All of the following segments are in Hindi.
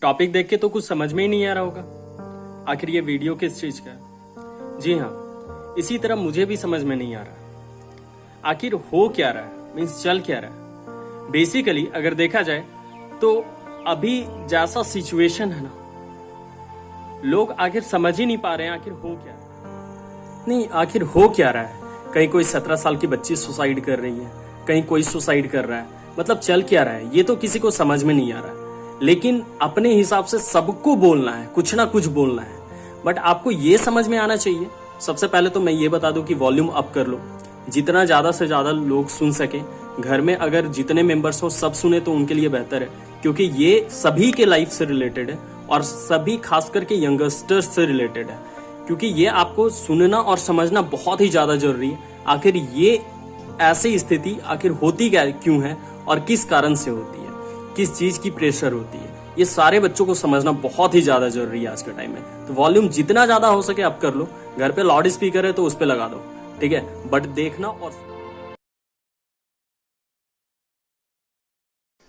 टॉपिक देख के तो कुछ समझ में ही नहीं आ रहा होगा आखिर ये वीडियो किस चीज का है। जी हाँ, इसी तरह मुझे भी समझ में नहीं आ रहा आखिर हो क्या रहा है, मीन्स चल क्या रहा है। बेसिकली अगर देखा जाए तो अभी जैसा सिचुएशन है ना, लोग आखिर समझ ही नहीं पा रहे हैं आखिर हो क्या नहीं, आखिर हो क्या रहा है। कहीं कोई 17 साल की बच्ची सुसाइड कर रही है, कहीं कोई सुसाइड कर रहा है, मतलब चल क्या रहा है ये तो किसी को समझ में नहीं आ रहा है। लेकिन अपने हिसाब से सबको बोलना है, कुछ ना कुछ बोलना है, बट आपको ये समझ में आना चाहिए। सबसे पहले तो मैं ये बता दूं कि वॉल्यूम अप कर लो, जितना ज्यादा से ज्यादा लोग सुन सके। घर में अगर जितने मेंबर्स हो सब सुने तो उनके लिए बेहतर है, क्योंकि ये सभी के लाइफ से रिलेटेड है और सभी खास करके यंगस्टर्स से रिलेटेड है, क्योंकि ये आपको सुनना और समझना बहुत ही ज्यादा जरूरी है। आखिर ये ऐसी स्थिति आखिर होती क्या क्यों है और किस कारण से होती है, किस चीज की प्रेशर होती है, ये सारे बच्चों को समझना बहुत ही ज्यादा जरूरी है आज के टाइम में। तो वॉल्यूम जितना ज्यादा हो सके अप कर लो। घर पे लाउड स्पीकर है तो उस पे लगा दो, ठीक है, बट देखना। और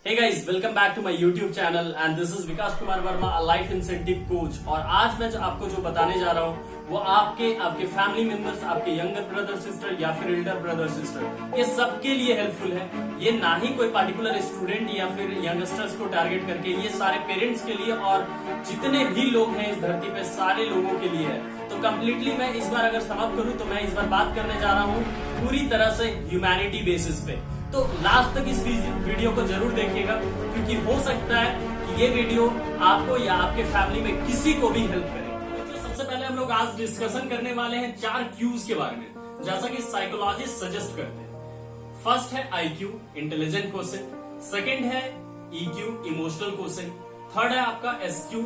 Hey guys, welcome back to my YouTube channel and this is Vikas Kumar Verma, a life incentive coach। और आज मैं आपको जो बताने जा रहा हूँ वो आपके फैमिली मेंबर्स, आपके यंगर ब्रदर सिस्टर या फिर एल्डर ब्रदर सिस्टर, ये सबके लिए हेल्पफुल है। ये ना ही कोई पर्टिकुलर स्टूडेंट या फिर यंगस्टर्स को टारगेट करके, ये सारे पेरेंट्स के लिए और जितने भी लोग हैं इस धरती पे सारे लोगों के लिए है। तो कम्प्लीटली मैं इस बार अगर समाप्त करूँ तो मैं इस बार बात करने जा रहा हूँ पूरी तरह से ह्यूमैनिटी बेसिस पे। तो लास्ट तक इस वीडियो को जरूर देखिएगा, क्योंकि हो सकता है कि ये वीडियो आपको या आपके फैमिली में किसी को भी हेल्प करे। तो सबसे पहले हम लोग आज डिस्कशन करने वाले हैं 4 क्यूज के बारे में, जैसा कि साइकोलॉजिस्ट सजेस्ट करते हैं। फर्स्ट है IQ, इंटेलिजेंट क्वेश्चन। सेकंड है EQ, इमोशनल क्वेश्चन। थर्ड है आपका SQ,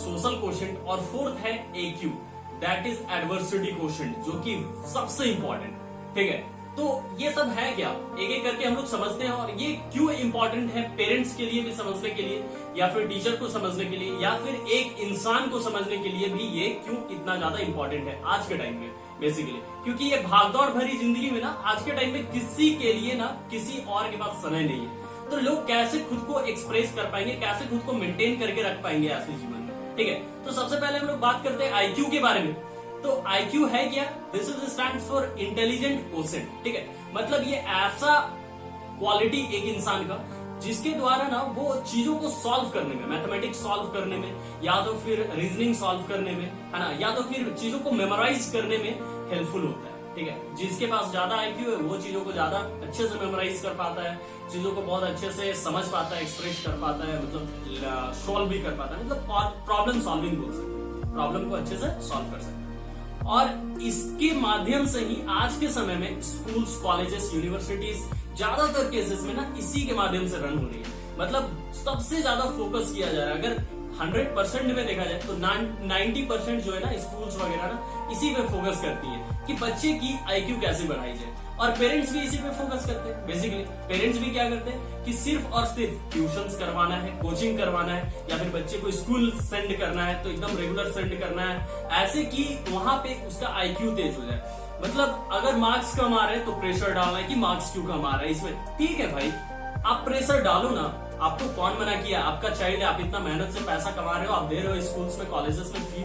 सोशल क्वेश्चन। और फोर्थ है AQ, that is adversity question, जो कि सबसे इंपॉर्टेंट, ठीक है। तो ये सब है क्या, एक एक करके हम लोग समझते हैं। और ये क्यों इंपॉर्टेंट है पेरेंट्स के लिए भी समझने के लिए, या फिर टीचर को समझने के लिए, या फिर एक इंसान को समझने के लिए भी ये क्यों इतना ज्यादा इंपॉर्टेंट है आज के टाइम में। बेसिकली क्योंकि ये भागदौड़ भरी जिंदगी में ना आज के टाइम में किसी के लिए ना किसी और के पास समय नहीं है। तो लोग कैसे खुद को एक्सप्रेस कर पाएंगे, कैसे खुद को मेंटेन करके रख पाएंगे ऐसे जीवन में, ठीक है। तो सबसे पहले हम लोग बात करते हैं IQ के बारे में। तो IQ है क्या? This is stand for intelligent quotient, ठीक है। मतलब ये ऐसा क्वालिटी एक इंसान का जिसके द्वारा ना वो चीजों को सॉल्व करने में, मैथमेटिक्स सॉल्व करने में, या तो फिर रीजनिंग सॉल्व करने में, है ना, या तो फिर चीजों को मेमोराइज करने में हेल्पफुल होता है, ठीक है। जिसके पास ज्यादा IQ है वो चीजों को ज्यादा अच्छे से मेमोराइज कर पाता है, चीजों को बहुत अच्छे से समझ पाता है, एक्सप्रेस कर पाता है, मतलब सॉल्व भी कर पाता है, मतलब प्रॉब्लम सॉल्विंग बोल सकते हैं, प्रॉब्लम को अच्छे से सॉल्व कर सकते हैं। और इसके माध्यम से ही आज के समय में स्कूल्स, कॉलेजेस, यूनिवर्सिटीज ज्यादातर केसेस में ना इसी के माध्यम से रन हो रही है। मतलब सबसे ज्यादा फोकस किया जा रहा है। अगर 100% में देखा जाए तो 90% जो है ना स्कूल्स वगैरह ना इसी पे फोकस करती है कि बच्चे की IQ कैसे बढ़ाई जाए। और पेरेंट्स भी इसी पे फोकस करते हैं। बेसिकली पेरेंट्स भी क्या करते हैं कि सिर्फ और सिर्फ ट्यूशंस करवाना है, कोचिंग करवाना है, या फिर बच्चे को स्कूल सेंड करना है तो एकदम रेगुलर सेंड करना है, ऐसे कि वहां पे उसका IQ तेज हो जाए। मतलब अगर मार्क्स कम आ रहे हैं तो प्रेशर डालना है कि मार्क्स क्यों कम आ रहा है इसमें। ठीक है भाई, आप प्रेशर डालो ना, आपको कौन मना किया? आपका चाइल्ड है, आप इतना मेहनत से पैसा कमा रहे हो, आप दे रहे हो स्कूल्स में, कॉलेजेस में फी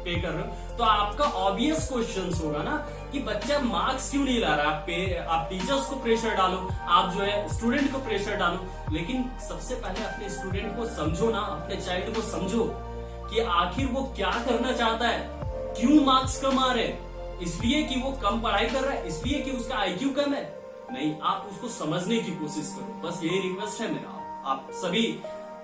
पे कर रहे हो, तो आपका ऑब्वियस क्वेश्चन होगा ना कि बच्चा मार्क्स क्यों नहीं ला रहा है। आप टीचर्स को प्रेशर डालो, आप जो है स्टूडेंट को प्रेशर डालो, लेकिन सबसे पहले अपने स्टूडेंट को समझो ना, अपने चाइल्ड को समझो कि आखिर वो क्या करना चाहता है, क्यों मार्क्स कम आ रहे हैं। इसलिए कि वो कम पढ़ाई कर रहा है, इसलिए कि उसका IQ कम है? नहीं, आप उसको समझने की कोशिश करो, बस यही रिक्वेस्ट है मेरा आप सभी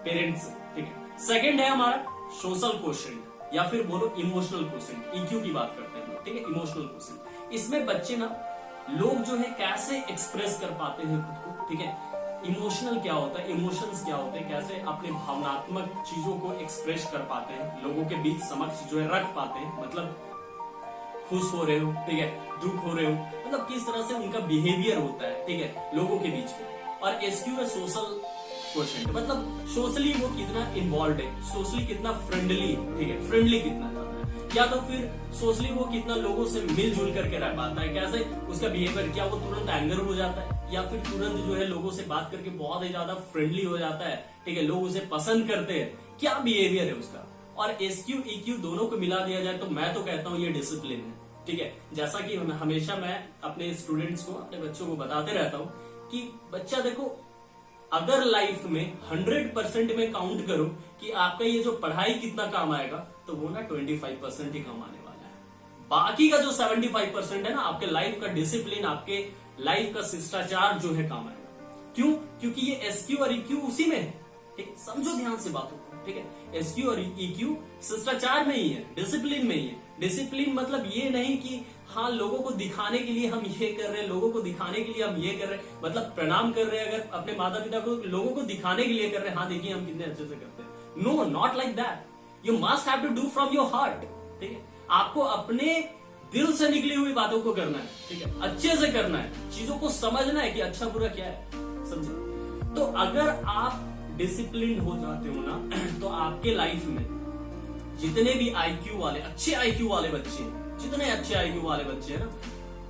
पेरेंट्स से, ठीक है। सेकंड है हमारा सोशल क्वोशिएंट, या फिर बोलो इमोशनल क्वोशिएंट। EQ की बात करते हैं, ठीक है, इमोशनल क्वोशिएंट। इसमें बच्चे ना, लोग जो है कैसे एक्सप्रेस कर पाते हैं खुद को, ठीक है। इमोशनल क्या होता है, इमोशंस क्या होते हैं, कैसे अपने भावनात्मक चीजों को एक्सप्रेस कर पाते हैं, लोगों के बीच समक्ष जो है रख पाते हैं। मतलब खुश हो रहे हो, ठीक है, दुख हो रहे हो, मतलब किस तरह से उनका बिहेवियर होता है, ठीक है, लोगों के बीच में। और SQ है सोशल क्वोशिएंट, मतलब सोशली वो कितना इन्वॉल्व है, सोशली कितना फ्रेंडली, ठीक है, फ्रेंडली कितना ज्यादा है, या तो फिर सोशली वो कितना लोगों से मिलजुल करके रह पाता है, कैसे उसका बिहेवियर, क्या वो तुरंत एंगर हो जाता है, या फिर तुरंत जो है लोगों से बात करके बहुत ही ज्यादा फ्रेंडली हो जाता है, ठीक है, लोग उसे पसंद करते हैं, क्या बिहेवियर है उसका। और एसक्यू ईक्यू दोनों को मिला दिया जाए तो मैं तो कहता हूं ये डिसिप्लिन है, ठीक है। जैसा कि हमेशा मैं अपने स्टूडेंट्स को, अपने बच्चों को बताते रहता हूं कि बच्चा देखो, अगर लाइफ में 100% में काउंट करो कि आपका ये जो पढ़ाई कितना काम आएगा, तो वो ना 25% ही काम आने वाला है। बाकी का जो 75% है ना, आपके लाइफ का डिसिप्लिन, आपके लाइफ का शिष्टाचार जो है काम आएगा। क्यों? क्योंकि ये एसक्यू और ईक्यू उसी में है, ठीक। समझो ध्यान से बातों को, ठीक है। एसक्यू और ईक्यू शिष्टाचार में ही है, डिसिप्लिन में ही है। डिसिप्लिन मतलब ये नहीं कि हाँ लोगों को दिखाने के लिए हम ये कर रहे हैं, लोगों को दिखाने के लिए हम ये कर रहे हैं, मतलब प्रणाम कर रहे हैं अगर अपने माता पिता को, लोगों को दिखाने के लिए कर रहे हैं, हाँ देखिए हम कितने अच्छे से करते हैं। No, not like that. You must have to do from your heart, ठीक है। आपको अपने दिल से निकली हुई बातों को करना है, ठीक है, अच्छे से करना है, चीजों को समझना है कि अच्छा बुरा क्या है, समझे। तो अगर आप डिसिप्लिन हो जाते हो ना, तो आपके लाइफ में जितने भी आईक्यू वाले, अच्छे आईक्यू वाले बच्चे, जितने अच्छे आईक्यू वाले बच्चे हैं ना,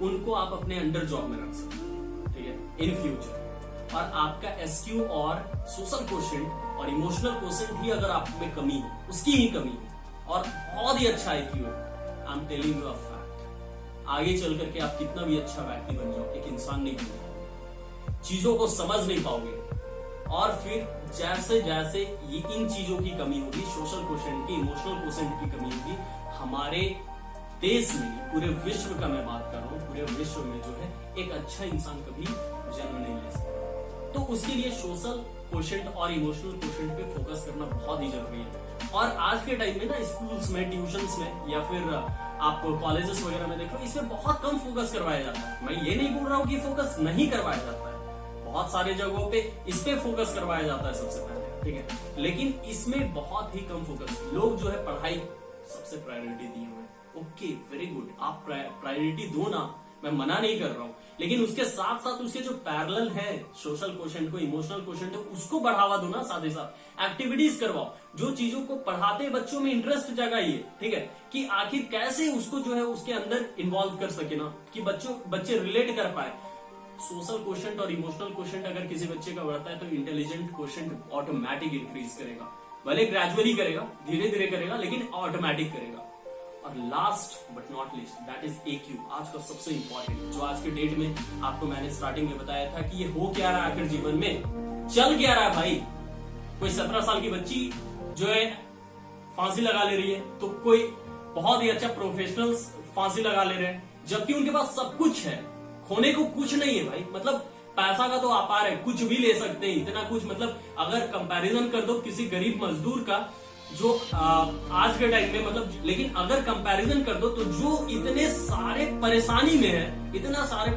उनको आप अपने अंडर जॉब में रख सकते हो, ठीक है, इन फ्यूचर। और आपका एसक्यू और सोशल कोशेंट और इमोशनल कोशेंट ही अगर आप में कमी है, उसकी ही कमी है, और बहुत ही अच्छा आईक्यू है, I am telling you a fact, आगे चल करके आप कितना भी अच्छा व्यक्ति बन जाओ, एक इंसान नहीं बन पाओगे, चीजों को समझ नहीं पाओगे। और फिर जैसे जैसे ये इन चीजों की कमी होगी, सोशल कोशेंट की, इमोशनल कोशेंट की कमी होगी, हमारे देश में, पूरे विश्व का मैं बात कर रहा हूँ, पूरे विश्व में जो है एक अच्छा इंसान कभी जन्म नहीं ले सकता। तो उसके लिए सोशल कोशेंट और इमोशनल कोशेंट पे फोकस करना बहुत ही जरूरी है। और आज के टाइम में ना स्कूल्स में, ट्यूशंस में, या फिर आप कॉलेजेस वगैरह में देख लो, इसमें बहुत कम फोकस करवाया जाता है। मैं ये नहीं बोल रहा हूँ कि फोकस नहीं करवाया जाता है, बहुत सारे जगहों पे इस पे फोकस करवाया जाता है सबसे पहले, ठीक है, लेकिन इसमें बहुत ही कम फोकस। लोग जो है पढ़ाई सबसे प्रायोरिटी दिए हुए, ओके वेरी गुड, आप प्रायोरिटी दो ना, मैं मना नहीं कर रहा हूं, लेकिन उसके साथ साथ उसके जो पैरेलल है, सोशल कोशेंट को, इमोशनल कोशेंट है, उसको बढ़ावा दो ना, साथ ही साथ एक्टिविटीज करवाओ, जो चीजों को पढ़ाते बच्चों में इंटरेस्ट जगाइए, ठीक है, कि आखिर कैसे उसको जो है उसके अंदर इन्वॉल्व कर सके ना, कि बच्चे रिलेट कर पाए। सोशल कोशेंट और इमोशनल कोशेंट अगर किसी बच्चे का बढ़ता है तो इंटेलिजेंट कोशेंट ऑटोमेटिक इंक्रीज करेगा, भले ग्रेजुअली करेगा, धीरे धीरे करेगा, लेकिन ऑटोमेटिक करेगा। और last but not list, that is AQ, आज का सबसे इंपॉर्टेंट, जो आज के डेट में आपको मैंने स्टार्टिंग में बताया था कि ये हो क्या रहा है आखिर जीवन में, चल क्या रहा है भाई। कोई 17 साल की बच्ची जो है फांसी लगा ले रही है, तो कोई बहुत ही अच्छा प्रोफेशनल्स फांसी लगा ले रहे हैं, जबकि उनके पास सब कुछ है, खोने को कुछ नहीं है भाई। मतलब पैसा का तो अपार है, कुछ भी ले सकते हैं, इतना कुछ, मतलब अगर कंपैरिजन कर दो किसी गरीब मजदूर का जो आज के टाइम में, मतलब, लेकिन अगर कंपैरिजन कर दो तो जो इतने सारे परेशानी में है, इतना सारे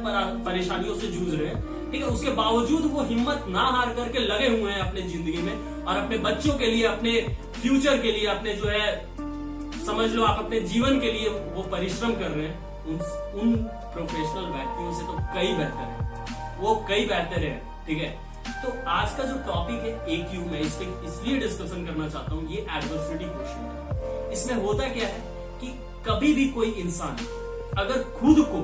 परेशानियों से जूझ रहे हैं, ठीक है, उसके बावजूद वो हिम्मत ना हार करके लगे हुए हैं अपने जिंदगी में, और अपने बच्चों के लिए, अपने फ्यूचर के लिए, अपने जो है समझ लो आप अपने जीवन के लिए वो परिश्रम कर रहे हैं। उन प्रोफेशनल व्यक्तियों से तो कई बेहतर है, वो कई बेहतर है, ठीक है। तो आज का जो टॉपिक है AQ, मैं इस पे इसलिए डिस्कशन करना चाहता हूँ, ये एडवर्सिटी क्वेश्चन है। इसमें होता क्या है कि कभी भी कोई इंसान अगर खुद को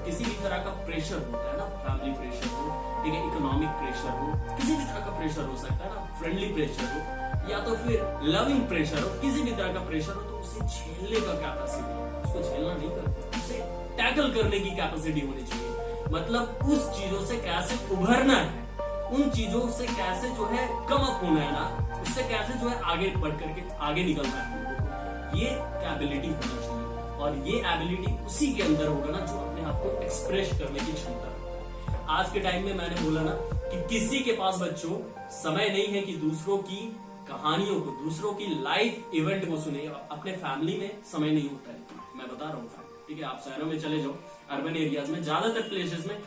किसी भी तरह का प्रेशर होता है ना, फैमिली प्रेशर हो, ठीक है, इकोनॉमिक प्रेशर हो, किसी भी तरह का प्रेशर हो सकता है ना, फ्रेंडली प्रेशर हो या तो फिर लविंग प्रेशर हो, किसी भी तरह का प्रेशर हो, तो उसे झेलने का कैपेसिटी, उसको झेलना नहीं करता, उसे टैकल करने की कैपेसिटी होनी चाहिए। मतलब उस चीजों से कैसे उभरना है, उन चीजों से कैसे जो है कम अप होना है ना, उससे कैसे जो है आगे बढ़ करके आगे निकलना है, ये एबिलिटी होना चाहिए। और ये एबिलिटी उसी के अंदर होगा ना जो अपने आप को एक्सप्रेस करने की क्षमता रखता है। आज के टाइम में मैंने बोला ना कि किसी के पास बच्चों समय नहीं है कि दूसरों की कहानियों को, दूसरों की लाइफ इवेंट को सुने, अपने फैमिली में समय नहीं होता है। मैं बता रहा हूँ, ठीक है, आप शहरों में चले जाओ, अर्बन एरियाज में, ज्यादातर प्लेसेस में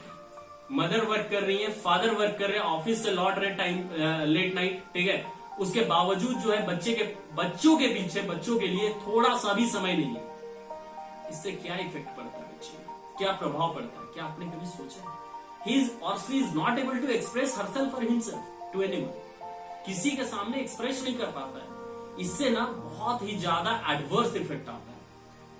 मदर वर्क कर रही है, फादर वर्क कर रहे हैं, ऑफिस से लौट रहे टाइम लेट नाइट, ठीक है, उसके बावजूद जो है बच्चों के पीछे, बच्चों के लिए थोड़ा सा भी समय नहीं है। इससे क्या इफेक्ट पड़ता है बच्चे में, क्या प्रभाव पड़ता है, क्या आपने कभी सोचा? ही इज और she is not able to express herself और हिमसेल्फ टू एनीवन, किसी के सामने एक्सप्रेस नहीं कर पाता है। इससे ना बहुत ही ज्यादा एडवर्स इफेक्ट आता है,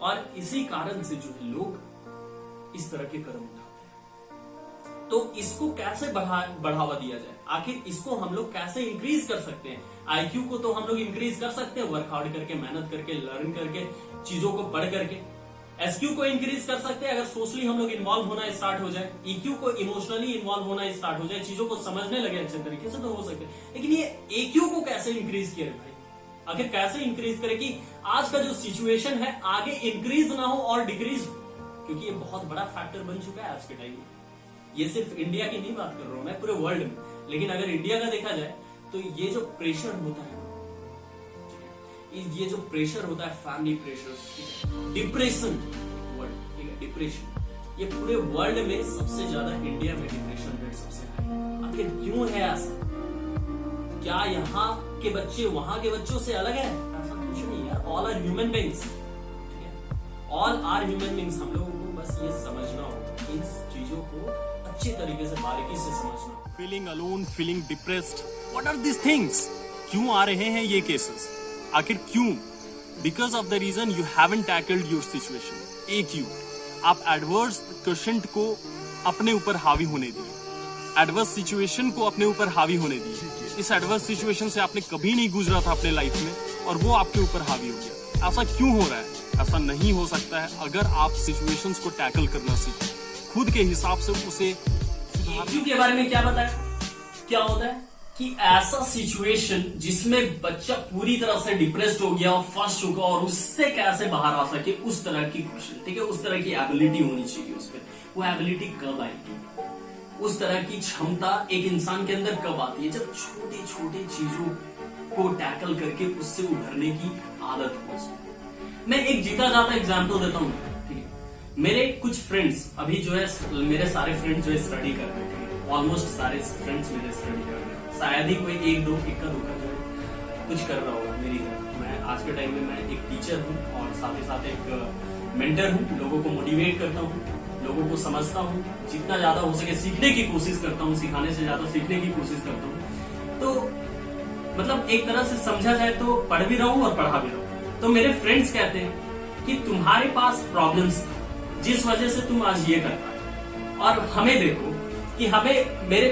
और इसी कारण से जो है लोग इस तरह के कदम उठाते हैं। तो इसको कैसे बढ़ावा दिया जाए, आखिर इसको हम लोग कैसे इंक्रीज कर सकते हैं। आईक्यू को तो हम लोग इंक्रीज कर सकते हैं वर्कआउट करके, मेहनत करके, लर्न करके, चीजों को पढ़ करके। एसक्यू को इंक्रीज कर सकते हैं अगर सोशली हम लोग इन्वॉल्व होना स्टार्ट हो जाए, ईक्यू को इमोशनली इन्वॉल्व होना स्टार्ट हो जाए, चीजों को समझने लगे अच्छे तरीके से तो हो सके। लेकिन ये एक्यू को कैसे इंक्रीज किया भाई, आखिर कैसे इंक्रीज करे कि आज का जो सिचुएशन है आगे इंक्रीज ना हो और डिक्रीज हो, क्योंकि ये बहुत बड़ा फैक्टर बन चुका है आज के टाइम में। ये सिर्फ इंडिया की नहीं बात कर रहा हूं मैं, पूरे वर्ल्ड में। लेकिन अगर इंडिया का देखा जाए तो ये जो प्रेशर होता है, ये जो प्रेशर होता है, फैमिली प्रेशर, डिप्रेशन वर्ड, ठीक है, डिप्रेशन, ये पूरे वर्ल्ड में सबसे ज्यादा इंडिया में डिप्रेशन रेट सबसे हाई। आखिर क्यों है ऐसा? क्या यहाँ के बच्चे वहां के बच्चों से अलग है? ऐसा कुछ नहीं यार, ऑल आर ह्यूमन बीइंग्स, ठीक है, ऑल आर ह्यूमन बीइंग्स। हम लोगों को बस ये समझना होगा, इन चीजों को अच्छे तरीके से बारीकी से समझना। Feeling alone, feeling depressed, what are this things? क्यों आ रहे हैं ये केसेस? आखिर क्यों? Because of the reason you haven't tackled your situation. AQ, आप एडवर्स क्वेश्चन को अपने ऊपर हावी होने दिए, एडवर्स सिचुएशन को अपने ऊपर हावी होने दिए। इस एडवर्स सिचुएशन से आपने कभी नहीं गुजरा था अपने लाइफ में और वो आपके ऊपर हावी हो गया। ऐसा क्यों हो रहा है? ऐसा नहीं हो सकता है अगर आप सिचुएशंस को टैकल करना सीखें, खुद के हिसाब से उसे एक्यू के बारे में क्या बताया, क्या होता है कि ऐसा सिचुएशन जिसमें बच्चा पूरी तरह से डिप्रेस्ड हो गया और फंस चुका और उससे कैसे बाहर आ सके, उस तरह की क्वेश्चन, ठीक है, उस तरह की एबिलिटी होनी चाहिए उस पर। वो एबिलिटी कब आएगी, उस तरह की क्षमता एक इंसान के अंदर कब आती है? जब छोटे छोटे चीजों को टैकल करके उससे उभरने की आदत हो उसमें। मैं एक जीता जाता एग्जाम्पल देता हूँ, ठीक है। मेरे कुछ फ्रेंड्स अभी जो है, मेरे सारे फ्रेंड्स जो है स्टडी कर रहे हैं, ऑलमोस्ट सारे फ्रेंड्स मेरे स्टडी कर रहे हैं। शायद ही कोई एक दो इक्का दुक्का जो है कुछ कर रहा होगा मेरी तरह। मैं आज के टाइम में मैं एक टीचर हूँ और साथ ही साथ एक मेंटर हूँ, लोगों को मोटिवेट करता हूँ, लोगों को समझता हूँ, जितना ज्यादा हो सके सीखने की कोशिश करता हूँ, सिखाने से ज्यादा सीखने की कोशिश करता हूँ। तो मतलब एक तरह से समझा जाए तो पढ़ भी रहा हूँ और पढ़ा भी रहा हूँ। तो मेरे फ्रेंड्स कहते हैं कि तुम्हारे पास प्रॉब्लम्स जिस वजह से तुम आज ये कर पाए, और हमें देखो कि हमें मेरे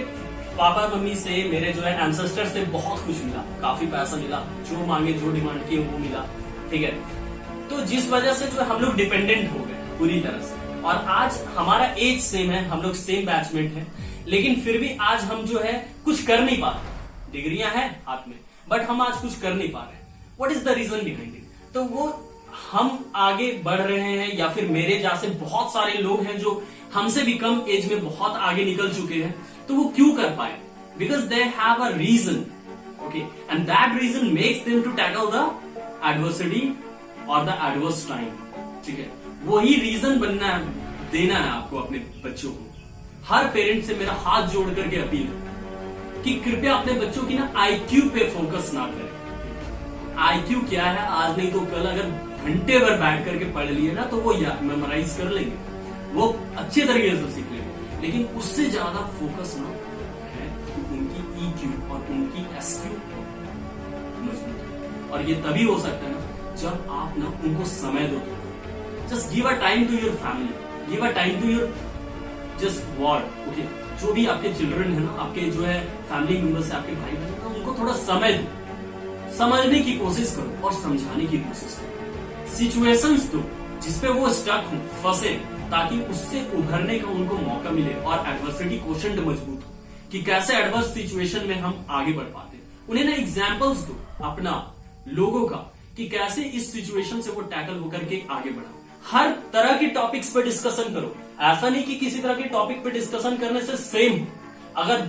पापा मम्मी से, मेरे जो है एंसेस्टर से बहुत कुछ मिला, काफी पैसा मिला, जो मांगे जो डिमांड किए वो मिला, ठीक है। तो जिस वजह से जो हम लोग डिपेंडेंट हो गए पूरी तरह से, और आज हमारा एज सेम है, हम लोग सेम बैचमेट हैं, लेकिन फिर भी आज हम जो है कुछ कर नहीं पा रहे। डिग्रियां हैं हाथ में बट हम आज कुछ कर नहीं पा रहे। What is the reason behind it? तो वो हम आगे बढ़ रहे हैं या फिर मेरे जैसे बहुत सारे लोग हैं जो हमसे भी कम एज में बहुत आगे निकल चुके हैं, तो वो क्यों कर पाए? Because they have a reason, okay, and that reason makes them to tackle the adversity और द एडवर्स टाइम, ठीक है। वही रीजन बनना है, देना है आपको अपने बच्चों को। हर पेरेंट से मेरा हाथ जोड़ करके अपील है कि कृपया अपने बच्चों की ना आईक्यू पे फोकस ना करें। आईक्यू क्या है, आज नहीं तो कल अगर घंटे भर बैठ करके पढ़ लिए ना तो वो मेमोराइज कर लेंगे, वो अच्छे तरीके से सीख लेंगे, लेकिन उससे ज्यादा फोकस ना है तो उनकी ईक्यू और उनकी एसक्यू मजबूत। और ये तभी हो सकता है ना जब आप ना उनको समय दो। Just give a time to your family, give a time to your just word, okay. जो भी आपके चिल्ड्रन है ना, आपके जो है फैमिली मेंबर्स है, आपके भाई बहन है, उनको थोड़ा समय दो, समझने की कोशिश करो और समझाने की कोशिश करो। सिचुएशंस दो जिसपे वो स्टक हो, फंसे, ताकि उससे उभरने का उनको मौका मिले और एडवर्सिटी क्वोशंट मजबूत हो कि कैसे एडवर्स सिचुएशन में हम आगे बढ़ पाते हैं। उन्हें ना एग्जाम्पल्स दो अपना, लोगों का, कि कैसे इस सिचुएशन से वो टैकल होकर के आगे बढ़ा। हर तरह के टॉपिक्स पे डिस्कशन करो, ऐसा नहीं कि किसी तरह के टॉपिक पे डिस्कशन करने से सेम, अगर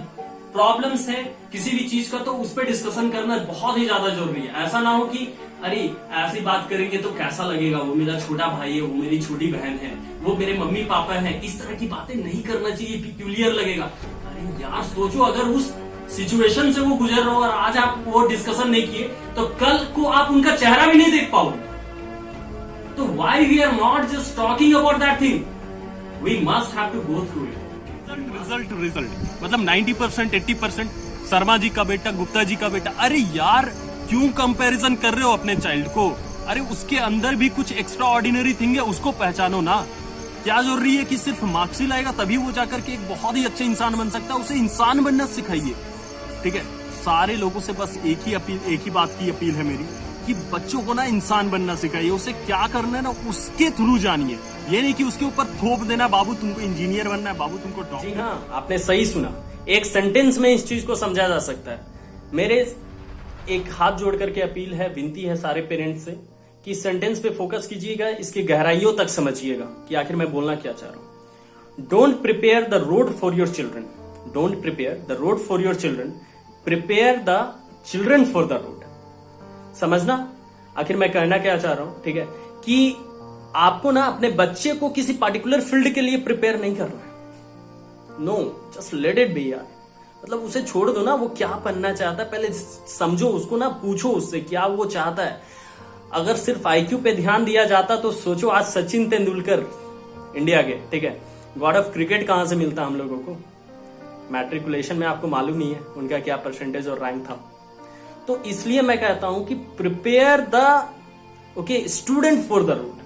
प्रॉब्लम्स है किसी भी चीज का तो उस पर डिस्कशन करना बहुत ही ज्यादा जरूरी है। ऐसा ना हो कि अरे ऐसी बात करेंगे तो कैसा लगेगा, वो मेरा छोटा भाई है, वो मेरी छोटी बहन है, वो मेरे मम्मी पापा है, इस तरह की बातें नहीं करना चाहिए, पिक्यूलियर लगेगा। अरे यार सोचो, अगर उस सिचुएशन से वो गुजर रहा हो और आज आप वो डिस्कशन नहीं किए तो कल को आप उनका चेहरा भी नहीं देख पाओगे। तो why we are not just talking about that thing, we must have to go through it. Result मतलब 90%, 80%, शर्मा जी का बेटा, गुप्ता जी का बेटा। अरे यार क्यों कंपैरिजन कर रहे हो अपने चाइल्ड को? अरे उसके अंदर भी कुछ एक्स्ट्रा ऑर्डिनरी थिंग है, उसको पहचानो ना। क्या जरूरी है कि सिर्फ मार्क्स ही लाएगा तभी वो जाकर के एक बहुत ही अच्छा इंसान बन सकता है? उसे इंसान बनना सिखाइए, ठीक है। सारे लोगों से बस एक ही बात की अपील है मेरी कि बच्चों को ना इंसान बनना सिखाइए। उसे क्या करना है ना उसके थ्रू जानिए, ये नहीं कि उसके ऊपर थोप देना बाबू तुमको इंजीनियर बनना है, बाबू तुमको डॉक्टर। जी हाँ, आपने सही सुना। एक सेंटेंस में इस चीज को समझा जा सकता है। मेरे एक हाथ जोड़ करके अपील है, विनती है सारे पेरेंट्स से कि सेंटेंस पे फोकस कीजिएगा, इसकी गहराइयों तक समझिएगा कि आखिर मैं बोलना क्या चाह रहा हूं। Don't prepare the road for your children, don't prepare the road for your children, prepare the children for the road. समझना आखिर मैं कहना क्या चाह रहा हूं, ठीक है, कि आपको ना अपने बच्चे को किसी पार्टिकुलर फील्ड के लिए प्रिपेयर नहीं करना है। No, just let it be यार। मतलब उसे छोड़ दो ना, वो क्या बनना चाहता है पहले समझो उसको ना, पूछो उससे क्या वो चाहता है। अगर सिर्फ आईक्यू पे ध्यान दिया जाता तो सोचो आज सचिन तेंदुलकर इंडिया के, ठीक है, गॉड ऑफ क्रिकेट कहां से मिलता हम लोगों को? मैट्रिकुलेशन में आपको मालूम नहीं है उनका क्या परसेंटेज और रैंक था। तो इसलिए मैं कहता हूं कि prepare the student for the road.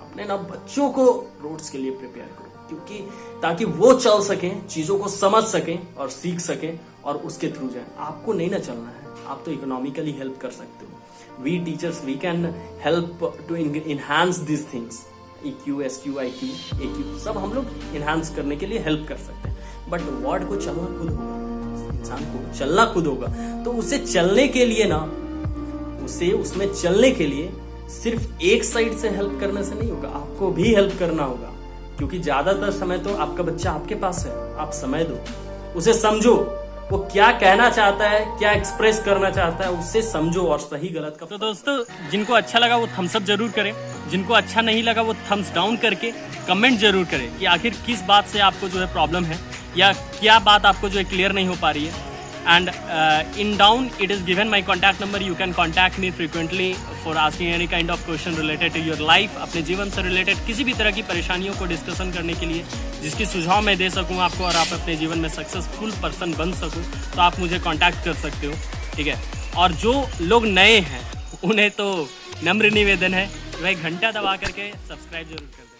अपने ना बच्चों को रोड्स के लिए प्रिपेयर करो, क्योंकि ताकि वो चल सकें, चीजों को समझ सकें और सीख सकें और उसके थ्रू जाए। आपको नहीं ना चलना है, आप तो इकोनॉमिकली हेल्प कर सकते हो। We teachers we can help to enhance this things, EQ, SQ, IQ, AQ सब हम लोग इनहांस करने के लिए हेल्प कर सकते हैं। बट वर्ड को चलना खुद होगा, इंसान को चलना खुद होगा। तो उसे चलने के लिए ना, उसे उसमें चलने के लिए सिर्फ एक साइड से हेल्प करने से नहीं होगा, आपको भी हेल्प करना होगा। क्योंकि ज्यादातर समय तो आपका बच्चा आपके पास है, आप समय दो, उसे समझो वो क्या कहना चाहता है, क्या एक्सप्रेस करना चाहता है, उससे समझो और सही गलत का। तो दोस्तों, जिनको अच्छा लगा वो थम्स अप जरूर करें, जिनको अच्छा नहीं लगा वो थम्स डाउन करके कमेंट जरूर करें कि आखिर किस बात से आपको जो है प्रॉब्लम है या क्या बात आपको जो है क्लियर नहीं हो पा रही है। And in down it is given my contact number, you can contact me frequently for asking any kind of question related to your life. अपने जीवन से रिलेटेड किसी भी तरह की परेशानियों को डिस्कशन करने के लिए, जिसकी सुझाव मैं दे सकूं आपको और आप अपने जीवन में सक्सेसफुल पर्सन बन सकूं, तो आप मुझे कॉन्टैक्ट कर सकते हो, ठीक है। और जो लोग नए हैं उन्हें तो नम्र निवेदन है भाई घंटा दबा करके सब्सक्राइब जरूर कर दें।